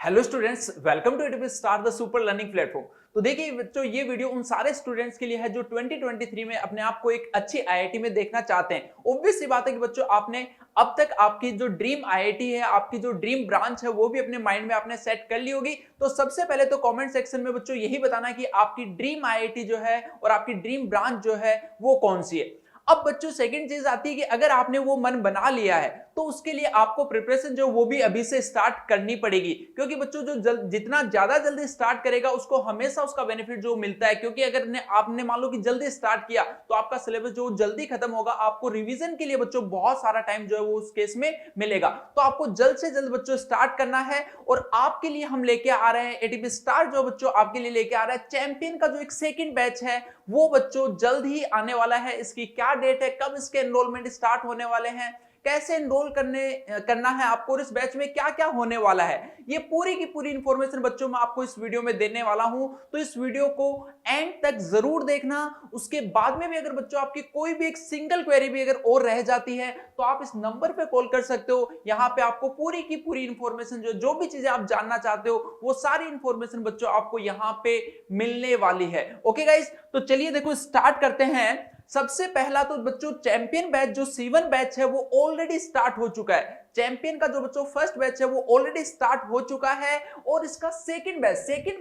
Hello students, welcome to Educate Star the super learning platform. तो देखिए बच्चों, ये वीडियो उन सारे स्टूडेंट्स के लिए है जो 2023 में अपने आप को एक अच्छी आईआईटी में देखना चाहते हैं। ऑब्वियस सी बात है कि बच्चों आपने अब तक आपकी जो ड्रीम आईआईटी है, आपकी जो ड्रीम ब्रांच है, वो भी अपने माइंड में आपने सेट कर ली होगी। तो सबसे पहले तो कमेंट सेक्शन में बच्चों यही बताना कि आपकी ड्रीम आईआईटी जो है और आपकी ड्रीम ब्रांच जो है वो कौन सी है। अब बच्चों सेकंड चीज आती है कि अगर आपने वो मन बना लिया है तो उसके लिए आपको प्रिपरेशन जो वो भी अभी से स्टार्ट करनी पड़ेगी, क्योंकि बच्चों जो जितना ज्यादा जल्दी स्टार्ट करेगा उसको हमेशा उसका बेनिफिट जो मिलता है। क्योंकि अगर आपने मान लो कि जल्दी स्टार्ट किया तो आपका सिलेबस जो जल्दी खत्म होगा, आपको रिवीजन के लिए बच्चों बहुत सारा टाइम जो है वो उस केस में मिलेगा। तो आपको जल्द से जल्द बच्चों स्टार्ट करना है और आपके लिए हम लेके आ रहे हैं एटीपी स्टार, जो बच्चों आपके लिए लेके आ रहा है चैंपियन का जो एक सेकंड बैच है वो बच्चों जल्द ही आने वाला है। इसकी क्या डेट है, कब इसके एनरोलमेंट स्टार्ट होने वाले हैं, कैसे एनरोल करना है आपको और इस बैच में क्या क्या होने वाला है, ये पूरी की पूरी इंफॉर्मेशन बच्चों मैं आपको इस वीडियो में देने वाला हूं। तो इस वीडियो को एंड तक जरूर देखना। उसके बाद में भी अगर बच्चों आपकी कोई भी एक सिंगल क्वेरी भी अगर और रह जाती है तो आप इस नंबर पे कॉल कर सकते हो। यहां पे आपको पूरी की पूरी इंफॉर्मेशन जो भी चीजें आप जानना चाहते हो वो सारी इंफॉर्मेशन बच्चों आपको यहां पे मिलने वाली है। ओके गाइस, तो चलिए देखो स्टार्ट करते हैं। सबसे पहला तो बच्चों चैंपियन बैच जो C1 बैच है वो ऑलरेडी स्टार्ट हो चुका है। चैंपियन का जो बच्चों फर्स्ट बैच है वो ऑलरेडी स्टार्ट हो चुका है और इसका सेकंड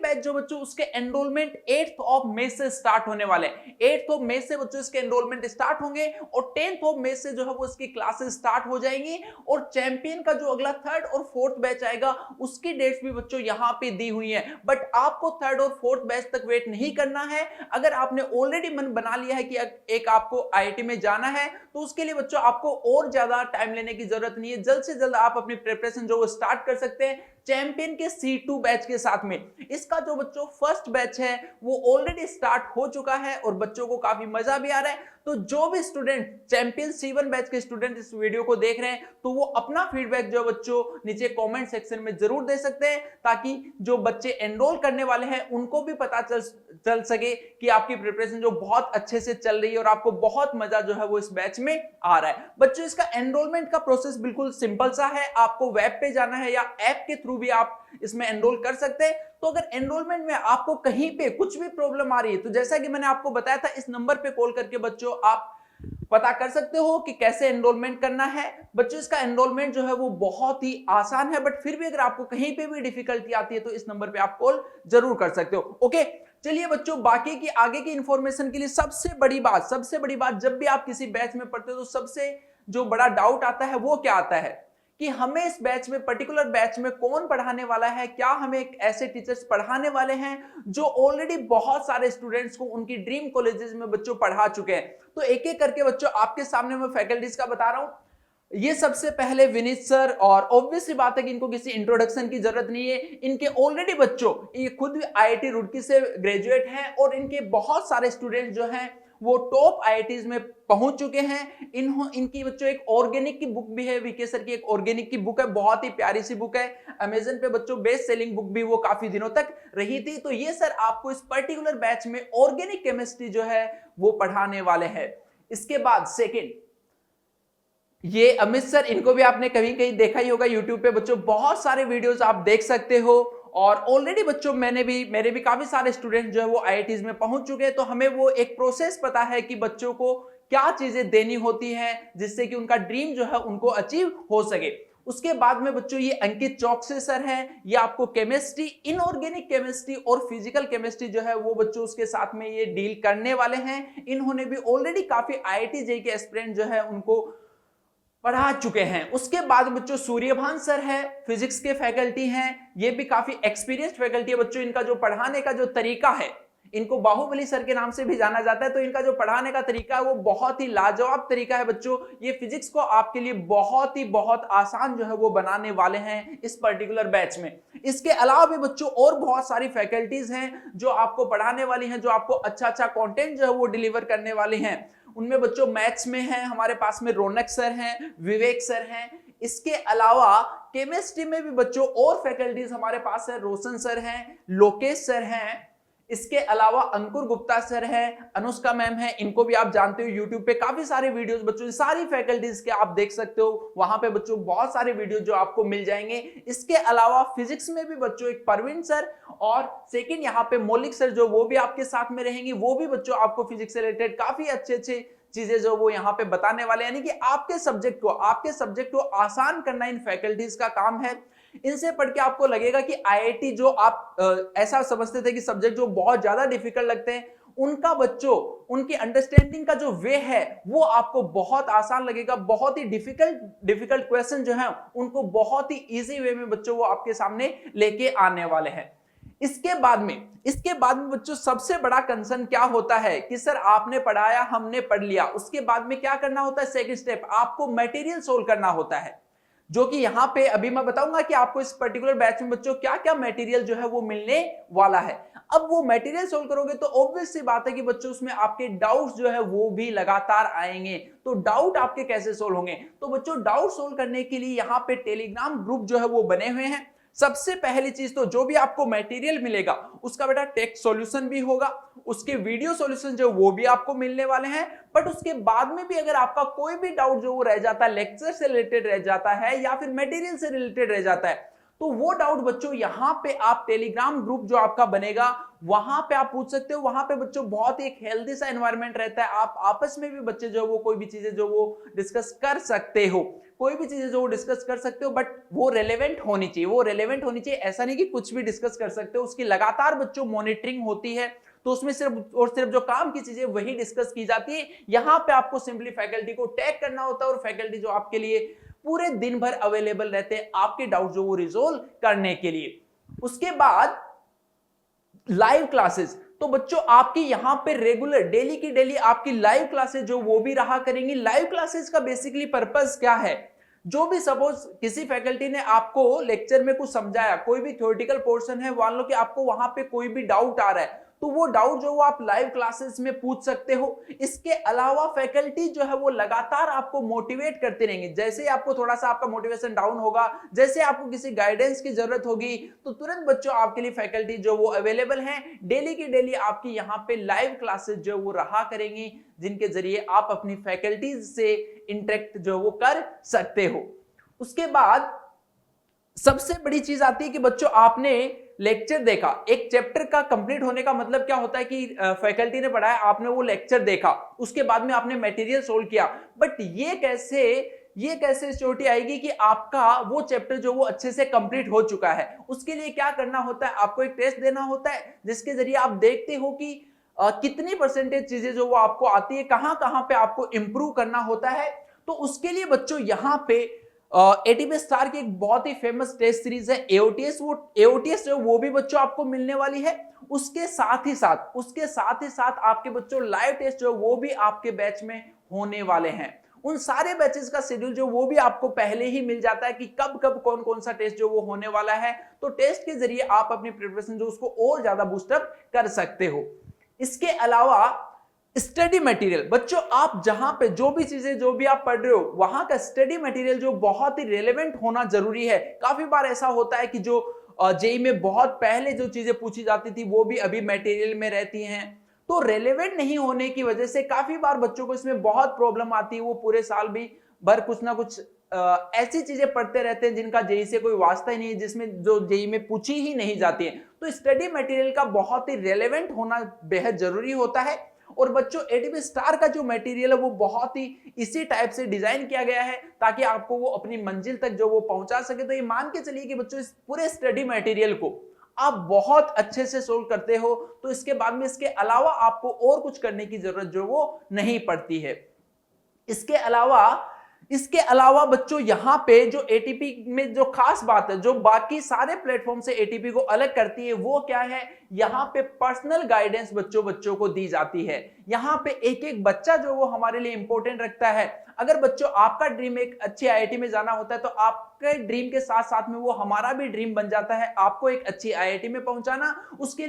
बैच जो बच्चों उसके एनरोलमेंट 8 मई से स्टार्ट होने वाले हैं। 8 मई से बच्चों इसके एनरोलमेंट स्टार्ट होंगे और 10 मई से जो है वो इसकी क्लासेस स्टार्ट हो जाएंगी। और चैंपियन का जो अगला थर्ड और फोर्थ बैच आएगा उसकी डेट्स भी बच्चों यहां पे दी हुई है। बट आपको थर्ड और फोर्थ बैच तक वेट नहीं करना है। अगर आपने ऑलरेडी मन बना लिया है कि एक आपको आईआईटी में जाना है तो उसके लिए बच्चों आपको और ज्यादा टाइम लेने की जरूरत नहीं है। जल्द से जल्द आप अपनी प्रिपरेशन जो वो स्टार्ट कर सकते हैं चैंपियन के C2 बैच के साथ में। इसका जो बच्चों फर्स्ट बैच है वो ऑलरेडी स्टार्ट हो चुका है और बच्चों को काफी मजा भी आ रहा है। तो जो भी स्टूडेंट चैंपियन C1 बैच के स्टूडेंट इस वीडियो को देख रहे हैं तो वो अपना फीडबैक जो बच्चों नीचे कमेंट सेक्शन में जरूर दे सकते हैं, ताकि जो बच्चे एनरोल करने वाले हैं उनको भी पता चल सके कि आपकी प्रिपरेशन जो बहुत अच्छे से चल रही है और आपको बहुत मजा जो है वो इस बैच में आ रहा है। बच्चों इसका एनरोलमेंट का प्रोसेस बिल्कुल सिंपल सा है। आपको वेब पे जाना है या ऐप के थ्रू भी आप इसमें एनरोल कर सकते हैं। तो अगर एनरोलमेंट में आपको कहीं पे कुछ भी प्रॉब्लम आ रही है तो जैसा कि मैंने आपको बताया था, इस नंबर पे कॉल करके बच्चों आप पता कर सकते हो कि कैसे एनरोलमेंट करना है। बच्चों इसका एनरोलमेंट जो है वो बहुत ही आसान है, बट फिर भी अगर आपको कहीं पे भी डिफिकल्टी आती है तो इस नंबर पे आप कॉल जरूर कर सकते हो। ओके, चलिए बच्चों बाकी की आगे की इंफॉर्मेशन के लिए सबसे बड़ी बात जब भी आप किसी बैच में पढ़ते हो तो सबसे जो बड़ा डाउट आता है वो क्या आता है कि हमें इस बैच में पर्टिकुलर बैच में कौन पढ़ाने वाला है, क्या हमें एक ऐसे टीचर्स पढ़ाने वाले हैं जो ऑलरेडी बहुत सारे स्टूडेंट्स को उनकी ड्रीम कॉलेजेस में बच्चों पढ़ा चुके हैं। तो एक एक करके बच्चों आपके सामने मैं फैकल्टीज का बता रहा हूं। ये सबसे पहले विनीत सर, और ऑब्वियसली बात है कि इनको किसी इंट्रोडक्शन की जरूरत नहीं है। इनके ऑलरेडी बच्चों ये खुद आईआईटी रुड़की से ग्रेजुएट हैं और इनके बहुत सारे स्टूडेंट्स जो हैं वो टॉप आईआईटीज में पहुंच चुके हैं। इनकी बच्चों एक ऑर्गेनिक की बुक भी है, वीके सर की एक ऑर्गेनिक की बुक है, बहुत ही प्यारी सी बुक है। अमेज़न पे बच्चों बेस्ट सेलिंग बुक भी वो काफी दिनों तक रही थी। तो ये सर आपको इस पर्टिकुलर बैच में ऑर्गेनिक केमिस्ट्री जो है वो पढ़ाने वाले हैं। इसके बाद सेकेंड ये अमित सर, इनको भी आपने कहीं कहीं देखा ही होगा यूट्यूब पे बच्चों, बहुत सारे वीडियोस आप देख सकते हो। और ऑलरेडी बच्चों मेरे भी काफी सारे स्टूडेंट जो है वो आईआईटीज में पहुंच चुके हैं। तो हमें वो एक प्रोसेस पता है कि बच्चों को क्या चीजें देनी होती हैं जिससे कि उनका ड्रीम जो है उनको अचीव हो सके। उसके बाद में बच्चों ये अंकित चौकसे सर हैं, ये आपको केमिस्ट्री, इनऑर्गेनिक केमिस्ट्री और फिजिकल केमिस्ट्री जो है वो बच्चों उसके साथ में ये डील करने वाले हैं। इन्होंने भी ऑलरेडी काफी आईआईटी जेईई के एस्पिरेंट जो है उनको पढ़ा चुके हैं। उसके बाद बच्चों सूर्यभान सर है, फिजिक्स के फैकल्टी हैं, ये भी काफी एक्सपीरियंस्ड फैकल्टी है। बच्चों इनका जो पढ़ाने का जो तरीका है, इनको बाहुबली सर के नाम से भी जाना जाता है। तो इनका जो पढ़ाने का तरीका है वो बहुत ही लाजवाब तरीका है बच्चों। ये फिजिक्स को आपके लिए बहुत आसान जो है वो बनाने वाले हैं इस पर्टिकुलर बैच में। इसके अलावा भी बच्चों और बहुत सारी फैकल्टीज हैं जो आपको पढ़ाने वाली हैं, जो आपको अच्छा कंटेंट जो है वो डिलीवर करने वाली हैं। उनमें बच्चों मैथ्स में हैं हमारे पास में रौनक सर हैं, विवेक सर हैं। इसके अलावा केमिस्ट्री में भी बच्चों और फैकल्टीज हमारे पास है, रोशन सर हैं, लोकेश सर हैं। इसके अलावा अंकुर गुप्ता सर हैं, अनुष्का मैम हैं, इनको भी आप जानते हो, यूट्यूब पे काफी सारे वीडियोस बच्चों सारी फैकल्टीज के आप देख सकते हो, वहां पे बच्चों बहुत सारे वीडियो जो आपको मिल जाएंगे। इसके अलावा फिजिक्स में भी बच्चों एक परवीन सर और सेकंड यहाँ पे मौलिक सर जो वो भी आपके साथ में रहेंगे, वो भी बच्चों आपको फिजिक्स से रिलेटेड काफी अच्छे चीजें जो वो यहाँ पे बताने वाले हैं, यानी कि आपके सब्जेक्ट को आसान करना इन फैकल्टीज का काम है। इनसे पढ़ के आपको लगेगा कि आईआईटी जो आप ऐसा समझते थे कि सब्जेक्ट जो बहुत ज्यादा डिफिकल्ट लगते हैं, उनका बच्चों उनकी अंडरस्टैंडिंग का जो वे है वो आपको बहुत आसान लगेगा। बहुत ही डिफिकल्ट क्वेश्चन जो है उनको बहुत ही इजी वे में बच्चों वो आपके सामने लेके आने वाले हैं। इसके बाद में बच्चों सबसे बड़ा कंसर्न क्या होता है कि सर आपने पढ़ाया, हमने पढ़ लिया, उसके बाद में क्या करना होता है? सेकंड स्टेप आपको मटेरियल सोल्व करना होता है, जो कि यहां पे अभी मैं बताऊंगा कि आपको इस पर्टिकुलर बैच में बच्चों क्या क्या मटेरियल जो है वो मिलने वाला है। अब वो मटेरियल सोल्व करोगे तो ऑब्वियस सी बात है कि बच्चों उसमें आपके डाउट्स जो है वो भी लगातार आएंगे। तो डाउट आपके कैसे सोल्व होंगे? तो बच्चों डाउट सोल्व करने के लिए यहाँ पे टेलीग्राम ग्रुप जो है वो बने हुए हैं। सबसे पहली चीज तो जो भी आपको मटेरियल मिलेगा उसका बेटा टेक्स्ट सॉल्यूशन भी होगा, उसके वीडियो सॉल्यूशन जो वो भी आपको मिलने वाले हैं। बट उसके बाद में भी अगर आपका कोई भी डाउट जो वो रह जाता है, लेक्चर से रिलेटेड रह जाता है या फिर मटेरियल से रिलेटेड रह जाता है, तो वो डाउट बच्चों यहाँ पे आप टेलीग्राम ग्रुप जो आपका बनेगा वहां पे आप पूछ सकते हो। वहां पे बच्चों बहुत ही एक हेल्दी सा एनवायरनमेंट रहता है, आप आपस में भी बच्चे जो वो कोई भी चीजें जो वो डिस्कस कर सकते हो, बट वो रेलेवेंट होनी चाहिए। ऐसा नहीं कि कुछ भी डिस्कस कर सकते हो, उसकी लगातार बच्चों मॉनिटरिंग होती है, तो उसमें सिर्फ और सिर्फ जो काम की चीजें वही डिस्कस की जाती है। यहां पे आपको सिंपली फैकल्टी को टैग करना होता है और फैकल्टी जो आपके लिए पूरे दिन भर अवेलेबल रहते हैं आपके डाउट जो वो रिजोल्व करने के लिए। उसके बाद लाइव क्लासेस, तो बच्चों आपकी यहां पे रेगुलर डेली की डेली आपकी लाइव क्लासेस जो वो भी रहा करेंगी। लाइव क्लासेस का बेसिकली पर्पस क्या है? जो भी सपोज किसी फैकल्टी ने आपको लेक्चर में कुछ समझाया, कोई भी थ्योरेटिकल पोर्शन है, मान लो कि आपको वहां पे कोई भी डाउट आ रहा है, तो वो डाउट जो वो आप लाइव क्लासेस में पूछ सकते हो। इसके अलावा फैकल्टी जो है वो लगातार आपको मोटिवेट करते रहेंगे। जैसे ही आपको थोड़ा सा आपका मोटिवेशन डाउन होगा, जैसे आपको किसी गाइडेंस की जरूरत होगी, तो तुरंत बच्चों आपके लिए फैकल्टी जो वो अवेलेबल हैं। डेली की डेली आपकी यहाँ पे लाइव क्लासेस जो वो रहा करेंगी, जिनके जरिए आप अपनी फैकल्टीज से इंटरेक्ट जो वो कर सकते हो। उसके बाद सबसे बड़ी चीज आती है कि बच्चों आपने लेक्चर देखा, एक चैप्टर का कंप्लीट होने का मतलब क्या होता है कि फैकल्टी ने पढ़ाया, आपने वो लेक्चर देखा, उसके बाद में आपने मटेरियल सोल्व किया। बट ये कैसे सिक्योरिटी आएगी कि आपका वो चैप्टर जो वो अच्छे से कंप्लीट हो चुका है? उसके लिए क्या करना होता है? आपको एक टेस्ट देना होता है, जिसके जरिए आप देखते हो कि कितनी परसेंटेज चीजें जो वो आपको आती है, कहां कहां पे आपको इंप्रूव करना होता है। तो उसके लिए बच्चों यहां पे एटीपी स्टार की एक बहुत ही फेमस टेस्ट सीरीज है एओटीएस। वो एओटीएस जो वो भी बच्चों आपको मिलने वाली है। उसके साथ ही साथ आपके बच्चों लाइव टेस्ट जो वो भी आपके बैच में होने वाले हैं। उन सारे बैचेस का शेड्यूल जो वो भी आपको पहले ही मिल जाता है कि कब कब कौन कौन सा टेस्ट जो वो होने वाला है। तो टेस्ट के जरिए आप अपनी प्रिपरेशन जो उसको और ज्यादा बूस्टअप कर सकते हो। इसके अलावा स्टडी मटेरियल, बच्चों आप जहां पे जो भी चीजें जो भी आप पढ़ रहे हो, वहां का स्टडी मटेरियल जो बहुत ही रेलेवेंट होना जरूरी है। काफी बार ऐसा होता है कि जो जेई में बहुत पहले जो चीजें पूछी जाती थी वो भी अभी मटेरियल में रहती हैं, तो रेलेवेंट नहीं होने की वजह से काफी बार बच्चों को इसमें बहुत प्रॉब्लम आती है। वो पूरे साल भी भर कुछ ना कुछ ऐसी चीजें पढ़ते रहते हैं जिनका जेई से कोई वास्ता ही नहीं है, जिसमें जो जेई में पूछी ही नहीं जाती है। तो स्टडी मटेरियल का बहुत ही रेलेवेंट होना बेहद जरूरी होता है। और बच्चों एटीपी स्टार का जो मटेरियल है वो बहुत ही इसी टाइप से डिजाइन किया गया है ताकि आपको वो अपनी मंजिल तक जो वो पहुंचा सके। तो ये मान के चलिए कि बच्चों इस पूरे स्टडी मटेरियल को आप बहुत अच्छे से सोल्व करते हो, तो इसके बाद में इसके अलावा आपको और कुछ करने की जरूरत जो वो नहीं पड़ती है। इसके अलावा बच्चों यहाँ पे जो एटीपी में जो खास बात है, जो बाकी सारे प्लेटफॉर्म से एटीपी को अलग करती है, वो क्या है? यहाँ पे पर्सनल गाइडेंस बच्चों को दी जाती है। यहाँ पे एक एक बच्चा जो वो हमारे लिए इंपॉर्टेंट रखता है। अगर बच्चों आपका ड्रीम एक अच्छी आईआईटी में जाना होता है, तो आपके ड्रीम के साथ साथ में वो हमारा भी ड्रीम बन जाता है आपको एक अच्छी आईआईटी में पहुंचाना। उसके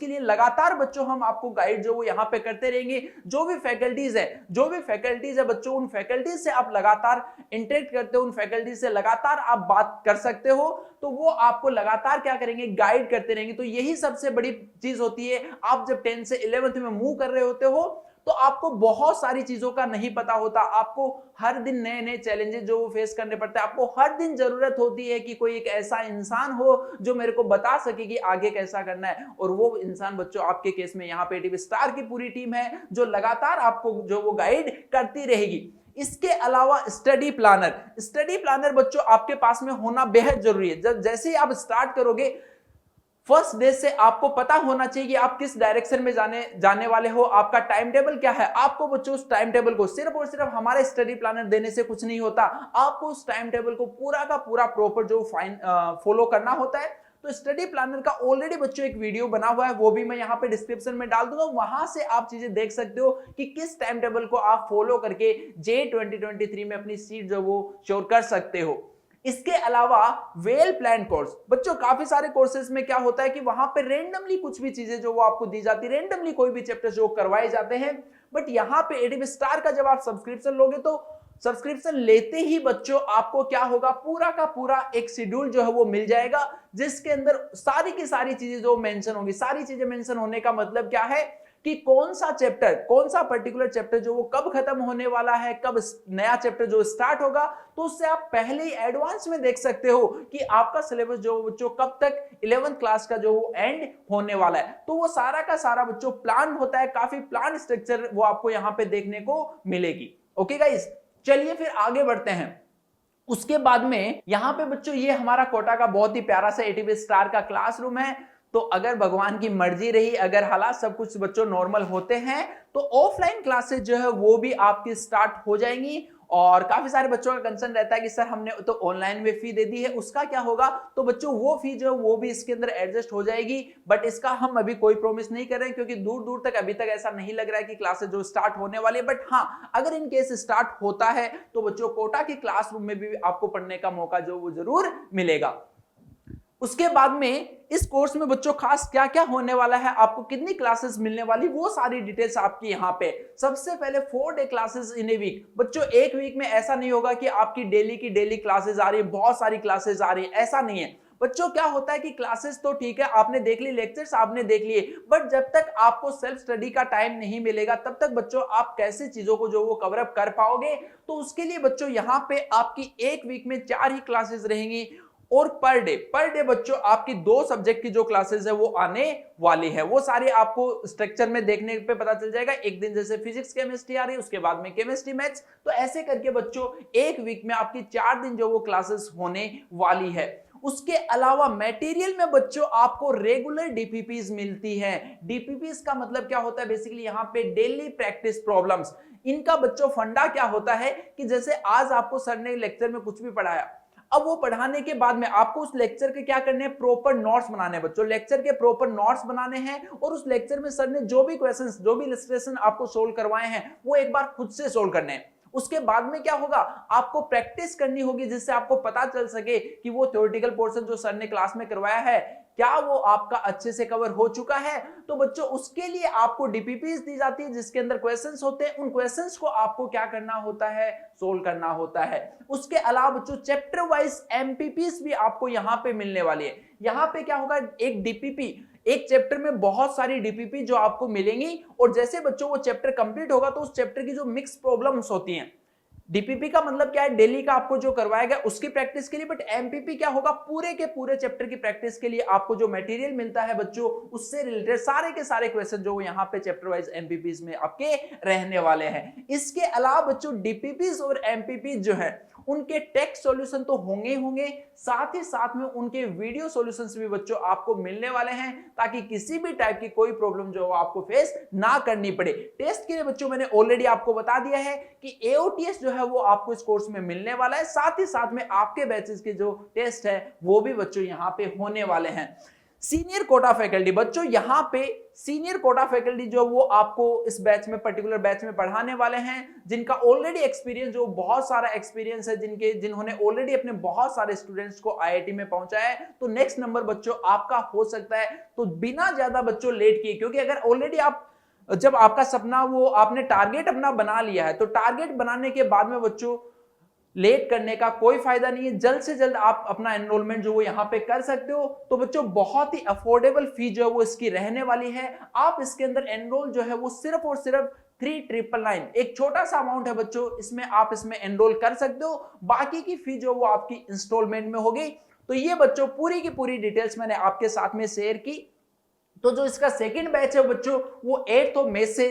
लिए लगातार बच्चों हम आपको गाइड जो वो यहाँ पे करते रहेंगे। जो भी फैकल्टीज है बच्चों, उन फैकल्टीज से आप आप लगातार इंटरेक्ट करते हो, उन फैकल्टी से लगातार आप बात कर सकते हो, तो वो आपको लगातार क्या करेंगे, गाइड करते रहेंगे। तो यही सबसे बड़ी चीज होती है। आप जब 10 से 11th में मूव कर रहे होते हो तो आपको बहुत सारी चीजों का नहीं पता होता, आपको हर दिन नए नए चैलेंजेस जो वो फेस करने पड़ते हैं, आपको हर दिन जरूरत होती है कि कोई एक ऐसा इंसान हो जो मेरे को बता सके कि आगे कैसा करना है। और वो इंसान बच्चों आपके केस में यहाँ पे एटीवी स्टार की पूरी टीम है जो लगातार आपको जो वो गाइड करती रहेगी। इसके अलावा स्टडी प्लानर बच्चों आपके पास में होना बेहद जरूरी है। जब जैसे ही आप स्टार्ट करोगे, फर्स्ट डे से आपको पता होना चाहिए कि आप किस डायरेक्शन में जाने वाले हो, आपका टाइम टेबल क्या है। आपको बच्चों उस टाइम टेबल को सिर्फ और सिर्फ हमारे स्टडी प्लानर देने से कुछ नहीं होता, आपको उस टाइम टेबल को पूरा का पूरा प्रॉपर जो फॉलो करना होता है। तो स्टडी प्लानर का ऑलरेडी बच्चों एक वीडियो बना हुआ है, वो भी मैं यहाँ पे डिस्क्रिप्शन में डाल दूंगा, वहां से आप चीजें देख सकते हो कि किस टाइम टेबल को आप फॉलो करके जे 2023 में अपनी सीट जो वो श्योर कर सकते हो। इसके अलावा वेल प्लान कोर्स बच्चों, काफी सारे कोर्सेज में क्या होता है कि वहां पे रेंडमली कुछ भी चीजें जो वो आपको दी जाती है, रेंडमली कोई भी चैप्टर जो करवाए जाते हैं। बट यहाँ पे एटीवी स्टार का जब आप सब्सक्रिप्शन लोगे तो सब्सक्रिप्शन लेते ही बच्चों आपको क्या होगा, पूरा का पूरा एक शेड्यूल जो है वो मिल जाएगा, जिसके अंदर सारी की सारी चीजें जो मेंशन होंगी। सारी चीजें मेंशन होने का मतलब क्या है कि कौन सा पर्टिकुलर चैप्टर जो वो कब खत्म होने वाला है, कब नया चैप्टर जो स्टार्ट होगा, तो उससे आप पहले ही एडवांस में देख सकते हो कि आपका सिलेबस जो बच्चों कब तक 11th क्लास का जो वो एंड होने वाला है। तो वो सारा का सारा बच्चों प्लान होता है, काफी प्लान स्ट्रक्चर वो आपको यहाँ पे देखने को मिलेगी। ओके गाइस, चलिए फिर आगे बढ़ते हैं। उसके बाद में यहाँ पे बच्चों ये हमारा कोटा का बहुत ही प्यारा सा एटीवी स्टार का क्लासरूम है। तो अगर भगवान की मर्जी रही, अगर हालात सब कुछ बच्चों नॉर्मल होते हैं, तो ऑफलाइन क्लासेस जो है वो भी आपकी स्टार्ट हो जाएंगी। और काफी सारे बच्चों का कंसर्न रहता है कि सर हमने तो ऑनलाइन में फी दे दी है, उसका क्या होगा। तो बच्चों वो फी जो है वो भी इसके अंदर एडजस्ट हो जाएगी, बट इसका हम अभी कोई प्रॉमिस नहीं कर रहे हैं, क्योंकि दूर दूर तक अभी तक ऐसा नहीं लग रहा है कि क्लासेस जो स्टार्ट होने वाली है। बट हाँ, अगर इन केस स्टार्ट होता है तो बच्चों कोटा की क्लासरूम में भी आपको पढ़ने का मौका जो वो जरूर मिलेगा। उसके बाद में इस कोर्स में बच्चों खास क्या क्या होने वाला है, आपको कितनी क्लासेस मिलने वाली, वो सारी डिटेल्स आपकी यहाँ पे। सबसे पहले 4 day classes in a week. बच्चों एक वीक में ऐसा नहीं होगा कि आपकी डेली की डेली क्लासेस आ रही है, बहुत सारी क्लासेस आ रही है, ऐसा नहीं है। बच्चों क्या होता है कि क्लासेस तो ठीक है, आपने देख ली, लेक्चर्स आपने देख लिए, बट जब तक आपको सेल्फ स्टडी का टाइम नहीं मिलेगा तब तक बच्चों आप कैसे चीजों को जो वो कवर अप कर पाओगे। तो उसके लिए बच्चों यहाँ पे आपकी एक वीक में 4 ही क्लासेस रहेंगी। और पर डे बच्चों आपकी 2 सब्जेक्ट की जो क्लासेस है वो आने वाली है। वो सारी आपको स्ट्रक्चर में देखने पे पता चल जाएगा। एक दिन जैसे फिजिक्स केमिस्ट्री आ रही है, उसके बाद में केमिस्ट्री मैथ्स, तो ऐसे करके बच्चों एक वीक में आपकी 4 दिन जो वो क्लासेस होने वाली है। उसके अलावा मटेरियल में बच्चों आपको रेगुलर डीपीपीज मिलती है। डीपीपीज का मतलब क्या होता है, बेसिकली यहाँ पे डेली प्रैक्टिस प्रॉब्लम्स। इनका बच्चों फंडा क्या होता है कि जैसे आज आपको सर ने लेक्चर में कुछ भी पढ़ाया, अब वो पढ़ाने के बाद में आपको उस लेक्चर के क्या करने हैं, प्रॉपर नोट्स बनाने हैं बच्चों। लेक्चर के प्रॉपर नोट्स बनाने हैं और उस लेक्चर में सर ने जो भी क्वेश्चंस, जो भी इलस्ट्रेशन आपको सोल्व करवाए हैं, वो एक बार खुद से सोल्व करने हैं। उसके बाद में क्या होगा, आपको प्रैक्टिस करनी होगी, जिससे आपको पता चल सके कि वो थ्योरेटिकल पोर्शन जो सर ने क्लास में करवाया है क्या वो आपका अच्छे से कवर हो चुका है। तो बच्चों उसके लिए आपको डीपीपीज दी जाती है, जिसके अंदर क्वेश्चंस होते हैं। उन क्वेश्चंस को आपको क्या करना होता है, सोल्व करना होता है। उसके अलावा बच्चों चैप्टर वाइज एमपीपीज भी आपको यहाँ पे मिलने वाली है। यहाँ पे क्या होगा, एक डीपीपी, एक चैप्टर में बहुत सारी डीपीपी जो आपको मिलेंगी, और जैसे बच्चों वो चैप्टर कंप्लीट होगा तो उस चैप्टर की जो मिक्स प्रॉब्लम्स होती हैं, डीपीपी का मतलब क्या है, डेली का आपको जो करवाया गया उसकी प्रैक्टिस के लिए, बट एमपीपी क्या होगा, पूरे के पूरे चैप्टर की प्रैक्टिस के लिए आपको जो मटेरियल मिलता है बच्चों, उससे रिलेटेड सारे के सारे क्वेश्चन जो यहाँ पे चैप्टर वाइज एमपीपीज में आपके रहने वाले हैं। इसके अलावा बच्चों डीपीपीज और एमपीपीज जो है उनके टेक्स्ट सॉल्यूशन तो होंगे ही होंगे, साथ ही साथ में उनके वीडियो सॉल्यूशंस भी बच्चों आपको मिलने वाले हैं, ताकि किसी भी टाइप की कोई प्रॉब्लम जो आपको फेस ना करनी पड़े। टेस्ट के लिए बच्चों मैंने ऑलरेडी आपको बता दिया है कि एओटीएस जो है वो आपको इस कोर्स में मिलने वाला है, साथ ही साथ में आपके बैचेस के जो टेस्ट है वो भी बच्चों यहाँ पे होने वाले हैं। सीनियर कोटा फैकल्टी बच्चों, यहाँ पे सीनियर कोटा फैकल्टी जो वो आपको इस बैच में, पर्टिकुलर बैच में पढ़ाने वाले हैं, जिनका ऑलरेडी एक्सपीरियंस, जो बहुत सारा एक्सपीरियंस है, जिन्होंने ऑलरेडी अपने बहुत सारे स्टूडेंट्स को आईआईटी में पहुंचाया है। तो नेक्स्ट नंबर बच्चों आपका हो सकता है। तो बिना ज्यादा बच्चों लेट किए, क्योंकि अगर ऑलरेडी आप, जब आपका सपना, वो आपने टारगेट अपना बना लिया है, तो टारगेट बनाने के बाद में बच्चों लेट करने का कोई फायदा नहीं है, जल्द से जल्द आप अपना एनरोलमेंट जो वो यहाँ पे कर सकते हो। तो बच्चों बहुत ही अफोर्डेबल फी जो है वो इसकी रहने वाली है। आप इसके अंदर एनरोल जो है वो सिर्फ और सिर्फ 3999, एक छोटा सा अमाउंट है बच्चों, इसमें आप इसमें एनरोल कर सकते हो। बाकी की फी जो वो आपकी इंस्टॉलमेंट में होगी। तो ये बच्चों पूरी की पूरी डिटेल्स मैंने आपके साथ में शेयर की। तो जो इसका सेकंड बैच है बच्चों वो 8 मई से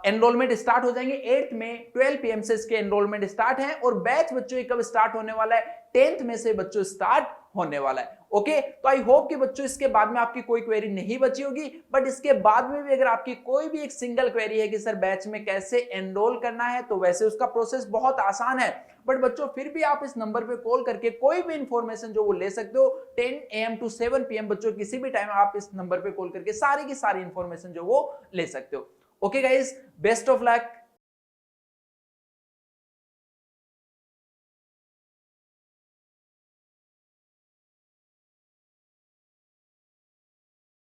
एनरोलमेंट स्टार्ट हो जाएंगे। 8 मई 12 PM से इसके एनरोलमेंट स्टार्ट है। और बैच बच्चों कब स्टार्ट होने वाला है, 10th मई से बच्चों स्टार्ट होने वाला है। ओके, तो आई होप कि बच्चों इसके बाद में आपकी कोई क्वेरी नहीं बची होगी। बट इसके बाद में भी अगर आपकी कोई भी एक सिंगल क्वेरी है कि सर बैच में कैसे एनरोल करना है, तो वैसे उसका प्रोसेस बहुत आसान है। बट बच्चों फिर भी आप इस नंबर पे कॉल करके कोई भी इंफॉर्मेशन जो वो ले सकते हो। 10 AM to 7 PM बच्चों किसी भी टाइम आप इस नंबर पे कॉल करके सारी की सारी इंफॉर्मेशन जो वो ले सकते हो। Okay guys, best of luck.